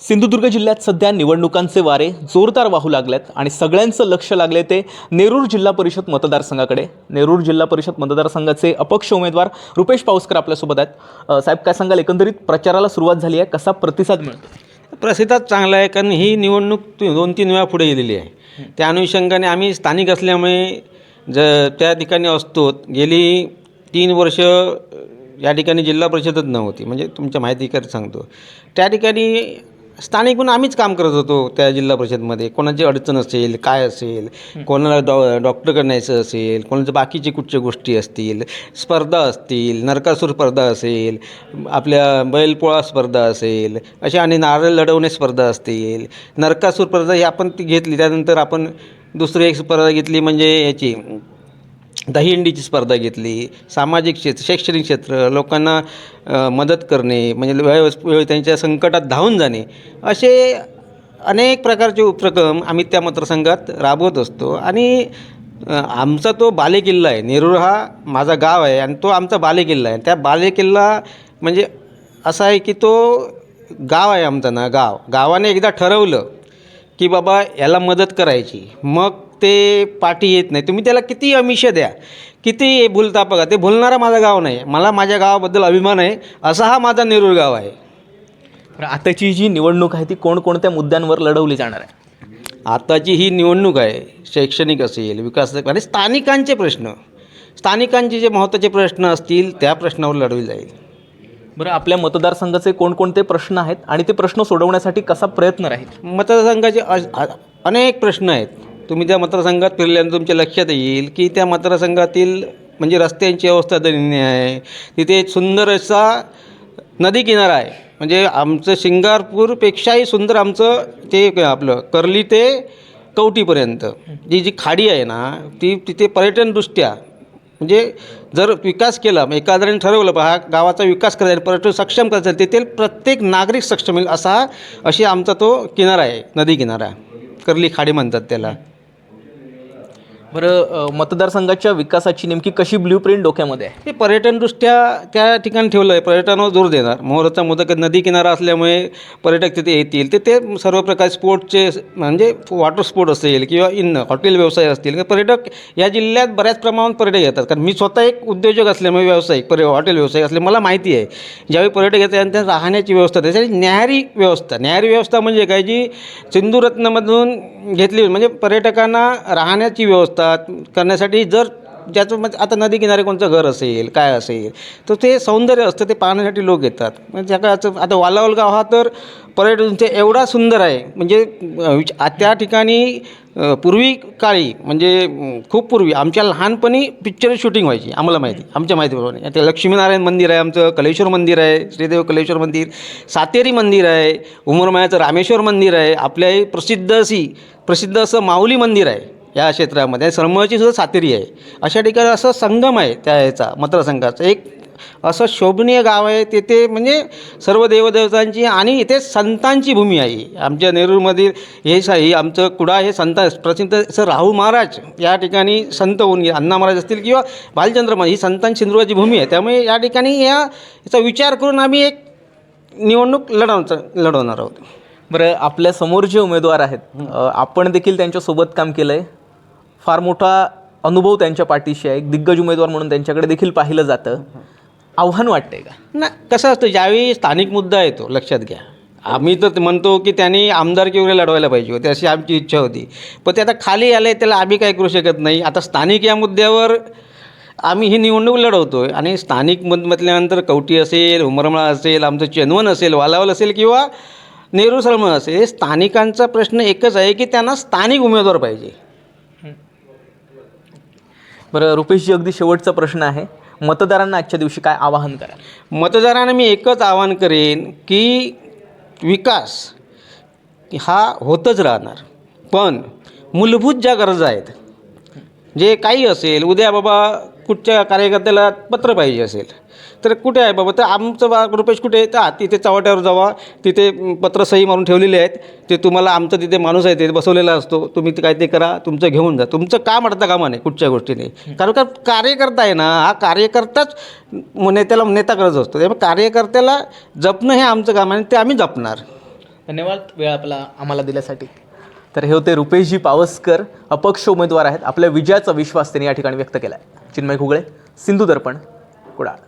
सिंधुदुर्ग जिल्ह्यात सध्या निवडणुकांचे वारे जोरदार वाहू लागलेत आणि सगळ्यांचं लक्ष लागले ते नेरूर जिल्हा परिषद मतदारसंघाकडे. नेरूर जिल्हा परिषद मतदारसंघाचे अपक्ष उमेदवार रुपेश पावसकर आपल्यासोबत आहेत. साहेब, काय सांगाल, एकंदरीत प्रचाराला सुरुवात झाली आहे, कसा प्रतिसाद मिळतो? प्रतिसाद चांगला आहे, कारण ही निवडणूक 2-3 वेळा पुढे गेलेली आहे. त्या अनुषंगाने आम्ही स्थानिक असल्यामुळे त्या ठिकाणी असतो. गेली 3 वर्ष या ठिकाणी जिल्हा परिषदच नव्हती, म्हणजे तुमच्या माहितीकरता सांगतो. त्या ठिकाणी स्थानिक म्हणून आम्हीच काम करत होतो त्या जिल्हा परिषदमध्ये. कोणाची अडचण असेल, काय असेल, कोणाला डॉक्टरकडे न्यायचं असेल, कोणाचं बाकीची कुठच्या गोष्टी असतील, स्पर्धा असतील, नरकासूर स्पर्धा असेल, आपल्या बैलपोळा स्पर्धा असेल, अशा आणि नारळ लढवणे स्पर्धा असतील, नरकासूर स्पर्धा ही आपण ती घेतली. त्यानंतर आपण दुसरी एक स्पर्धा घेतली, म्हणजे याची दहीहंडीची स्पर्धा घेतली. सामाजिक क्षेत्र, शैक्षणिक क्षेत्र, लोकांना मदत करणे, म्हणजे वेळ त्यांच्या संकटात धावून जाणे, असे अनेक प्रकारचे उपक्रम आम्ही त्या मतदारसंघात राबवत असतो. आणि आमचा तो बालेकिल्ला आहे. नेरूर हा माझा गाव आहे आणि तो आमचा बालेकिल्ला आहे. त्या बालेकिल्ला म्हणजे असा आहे की तो गाव आहे आमचं ना. गावाने एकदा ठरवलं की बाबा याला मदत करायची, मग ते पाठी येत नाही. तुम्ही त्याला किती आमिष द्या, किती भुलता बघा, ते भुलणारा माझं गाव नाही. मला माझ्या गावाबद्दल अभिमान आहे. असा हा माझा नेरूर गाव आहे. आताची जी निवडणूक आहे ती कोणकोणत्या मुद्द्यांवर लढवली जाणार आहे? आताची ही निवडणूक आहे, शैक्षणिक असेल, विकास आणि स्थानिकांचे प्रश्न, स्थानिकांचे जे महत्त्वाचे प्रश्न असतील त्या प्रश्नावर लढवली जाईल. बरं, आपल्या मतदारसंघाचे कोणकोणते प्रश्न आहेत आणि ते प्रश्न सोडवण्यासाठी कसा प्रयत्न राहील? मतदारसंघाचे अनेक प्रश्न आहेत. तुम्ही त्या मतदारसंघात फिरल्यानंतर तुमच्या लक्षात येईल की त्या मतदारसंघातील म्हणजे रस्त्यांची अवस्था दयनीय आहे. तिथे एक सुंदर असा नदी किनारा आहे. म्हणजे आमचं शिंगारपूरपेक्षाही सुंदर आमचं ते आपलं कर्ली ते कवठीपर्यंत जी खाडी आहे ना, ती तिथे पर्यटनदृष्ट्या म्हणजे जर विकास केला, एखाद्याने ठरवलं हा गावाचा विकास करायचा, पर्यटन सक्षम करायचा, तेथील प्रत्येक नागरिक सक्षम होईल अशी आमचा तो किनारा आहे, नदी किनारा. कर्ली खाडी म्हणतात त्याला. बरं, मतदारसंघाच्या विकासाची नेमकी कशी ब्ल्यूप्रिंट डोक्यामध्ये आहे? हे पर्यटनदृष्ट्या त्या ठिकाणी ठेवलं आहे. पर्यटनावर जोर देणार. मोहरचा मुद्दा नदी किनारा असल्यामुळे पर्यटक तिथे येतील. ते सर्व प्रकार स्पोर्टचे म्हणजे वॉटर स्पोर्ट असेल किंवा हॉटेल व्यवसाय असतील, पर्यटक या जिल्ह्यात बऱ्याच प्रमाणात पर्यटक येतात. कारण मी स्वतः एक उद्योजक असल्यामुळे व्यावसायिक हॉटेल व्यवसाय असल्यामुळे मला माहिती आहे. ज्यावेळी पर्यटक येतात त्यांच्या राहण्याची व्यवस्था, त्याच्यासाठी न्याहारी व्यवस्था म्हणजे काय, जी सिंधुरत्नमधून घेतली, म्हणजे पर्यटकांना राहण्याची व्यवस्था करण्यासाठी. जर ज्याचं म्हणजे आता नदी किनारे कोणतं घर असेल, काय असेल, तर ते सौंदर्य असतं, ते पाहण्यासाठी लोक येतात. म्हणजे आता वालावल गाव हा तर पर्यटन एवढा सुंदर आहे. म्हणजे त्या ठिकाणी पूर्वी काळी म्हणजे खूप पूर्वी आमच्या लहानपणी पिक्चर शूटिंग व्हायची. आम्हाला माहिती, आमच्या माहितीप्रमाणे ते लक्ष्मीनारायण मंदिर आहे आमचं, कलेश्वर मंदिर आहे, श्रीदेव कलेश्वर मंदिर, सातेरी मंदिर आहे, उमरमायाचं रामेश्वर मंदिर आहे, आपल्या प्रसिद्ध असं माऊली मंदिर आहे या क्षेत्रामध्ये. सरमळची सुद्धा सातेरी आहे. अशा ठिकाणी असं संगम आहे त्या ह्याचा मतदारसंघाचं. एक असं शोभनीय गाव आहे. तेथे म्हणजे सर्व देवदेवतांची आणि इथे संतांची भूमी आहे. आमच्या नेरूरमधील हे आमचं कुडा हे संत प्रसिद्ध असं राहू महाराज या ठिकाणी संत होऊन गेले. अण्णा महाराज असतील किंवा भालचंद्र महाराज, ही संतांची सिंधुदुर्गाची भूमी आहे. त्यामुळे या ठिकाणी याचा विचार करून आम्ही एक निवडणूक लढवणार आहोत. बरं, आपल्या समोर जे उमेदवार आहेत, आपण देखील त्यांच्यासोबत काम केलं आहे. फार मोठा अनुभव त्यांच्या पाठीशी आहे. एक दिग्गज उमेदवार म्हणून त्यांच्याकडे देखील पाहिलं जातं. आव्हान वाटतंय का? ना, कसं असतं, ज्यावेळी स्थानिक मुद्दा येतो, लक्षात घ्या, आम्ही तर म्हणतो की त्यांनी आमदारकी वगैरे लढवायला पाहिजे होते, अशी आमची इच्छा होती. पण ते आता खाली आले, त्याला आम्ही काय करू शकत नाही. आता स्थानिक या मुद्द्यावर आम्ही ही निवडणूक लढवतो आहे. आणि स्थानिक म्हटल्यानंतर कवठी असेल, उमरमाळा असेल, आमचं चेनवन असेल, वालावल असेल किंवा नेरूर सरमळ असेल, स्थानिकांचा प्रश्न एकच आहे की त्यांना स्थानिक उमेदवार पाहिजे. बरं रुपेशजी, अगदी शेवटचा प्रश्न आहे. मतदारांना आजच्या दिवशी काय आवाहन कराल? मतदारांना मी एकच आवाहन करेन की विकास हा होतच राहणार, पण मूलभूत ज्या गरजा आहेत, जे काही असेल, उद्या बाबा कुठच्या कार्यकर्त्याला पत्र पाहिजे असेल तर कुठे आहे बाबा, तर आमचं रुपेश कुठे आहे, तर तिथे चव्हाट्यावर जावा, तिथे पत्र सही मारून ठेवलेले आहेत. ते तुम्हाला आमचं तिथे माणूस आहे ते बसवलेला असतो, तुम्ही ते काय ते करा, तुमचं घेऊन जा. तुमचं काम अडता कामा नाही कुठच्या गोष्टीने. कारण का कार्यकर्ता आहे ना, हा कार्यकर्ताच नेत्याला नेता करत असतो. त्यामुळे कार्यकर्त्याला जपणं हे आमचं काम आहे आणि ते आम्ही जपणार. धन्यवाद वेळ आपला आम्हाला दिल्यासाठी. तर हे होते रुपेशजी पावसकर, अपक्ष उमेदवार आहेत. आपल्या विजयाचा विश्वास त्यांनी या ठिकाणी व्यक्त केला आहे. चिन्मय घुगळे, सिंधू दर्पण, कुडाळ.